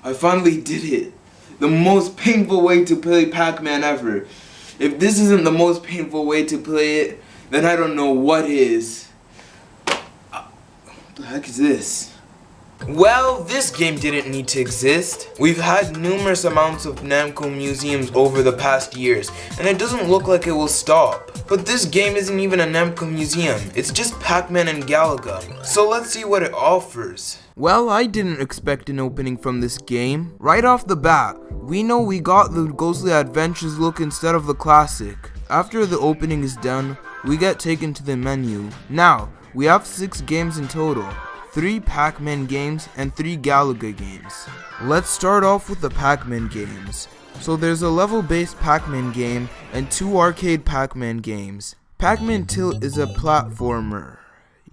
I finally did it. The most painful way to play Pac-Man ever. If this isn't the most painful way to play it, then I don't know what is. What the heck is this? Well, this game didn't need to exist. We've had numerous amounts of Namco Museums over the past years, and it doesn't look like it will stop. But this game isn't even a Namco Museum, it's just Pac-Man and Galaga. So let's see what it offers. Well, I didn't expect an opening from this game. Right off the bat, we know we got the Ghostly Adventures look instead of the classic. After the opening is done, we get taken to the menu. Now, we have 6 games in total. 3 Pac-Man games and 3 Galaga games. Let's start off with the Pac-Man games. So there's a level-based Pac-Man game and 2 arcade Pac-Man games. Pac-Man Tilt is a platformer.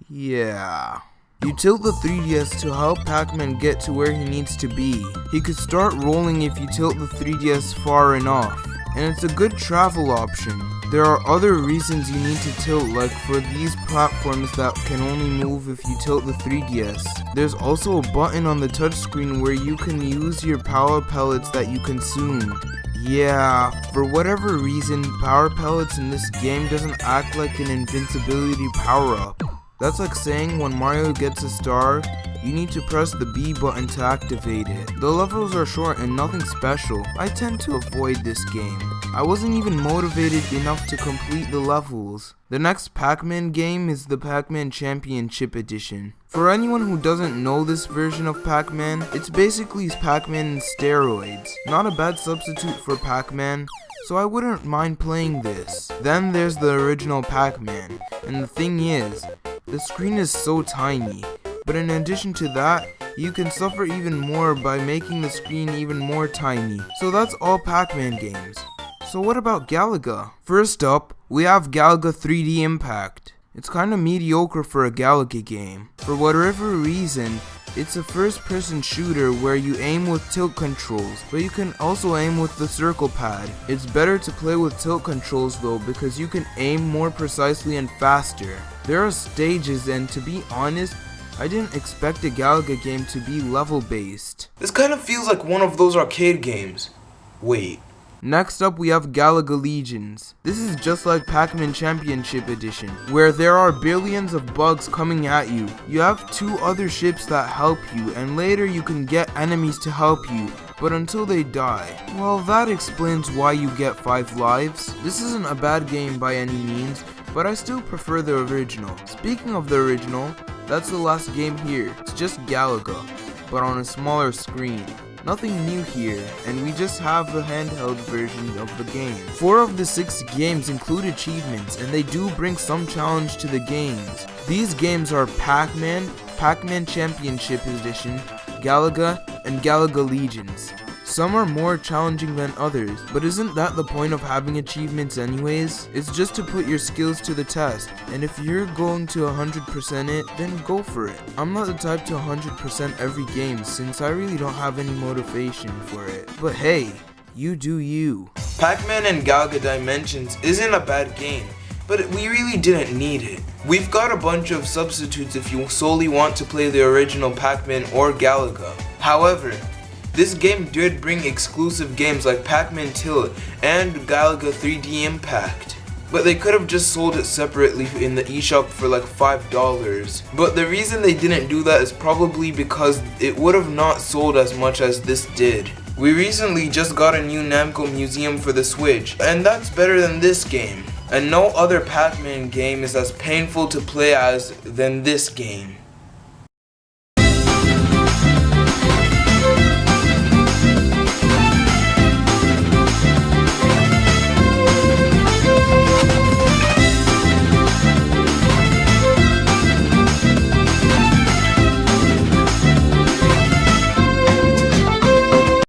Yeah. You tilt the 3DS to help Pac-Man get to where he needs to be. He could start rolling if you tilt the 3DS far enough, and it's a good travel option. There are other reasons you need to tilt, like for these platforms that can only move if you tilt the 3DS. There's also a button on the touchscreen where you can use your power pellets that you consumed. Yeah, for whatever reason, power pellets in this game doesn't act like an invincibility power-up. That's like saying when Mario gets a star, you need to press the B button to activate it. The levels are short and nothing special. I tend to avoid this game. I wasn't even motivated enough to complete the levels. The next Pac-Man game is the Pac-Man Championship Edition. For anyone who doesn't know this version of Pac-Man, it's basically Pac-Man in steroids. Not a bad substitute for Pac-Man, so I wouldn't mind playing this. Then there's the original Pac-Man, and the thing is, the screen is so tiny, but in addition to that, you can suffer even more by making the screen even more tiny. So that's all Pac-Man games. So what about Galaga? First up, we have Galaga 3D Impact. It's kinda mediocre for a Galaga game. For whatever reason, it's a first-person shooter where you aim with tilt controls, but you can also aim with the circle pad. It's better to play with tilt controls though because you can aim more precisely and faster. There are stages, and to be honest, I didn't expect a Galaga game to be level-based. This kind of feels like one of those arcade games. Wait. Next up we have Galaga Legions. This is just like Pac-Man Championship Edition, where there are billions of bugs coming at you. You have 2 other ships that help you, and later you can get enemies to help you, but until they die. Well, that explains why you get 5 lives. This isn't a bad game by any means, but I still prefer the original. Speaking of the original, that's the last game here. It's just Galaga, but on a smaller screen. Nothing new here, and we just have the handheld version of the game. 4 of the 6 games include achievements, and they do bring some challenge to the games. These games are Pac-Man, Pac-Man Championship Edition, Galaga, and Galaga Legions. Some are more challenging than others, but isn't that the point of having achievements anyways? It's just to put your skills to the test, and if you're going to 100% it, then go for it. I'm not the type to 100% every game since I really don't have any motivation for it. But hey, you do you. Pac-Man and Galaga Dimensions isn't a bad game, but we really didn't need it. We've got a bunch of substitutes if you solely want to play the original Pac-Man or Galaga. However, this game did bring exclusive games like Pac-Man Tilt and Galaga 3D Impact, but they could have just sold it separately in the eShop for like $5. But the reason they didn't do that is probably because it would have not sold as much as this did. We recently just got a new Namco Museum for the Switch, and that's better than this game. And no other Pac-Man game is as painful to play as than this game.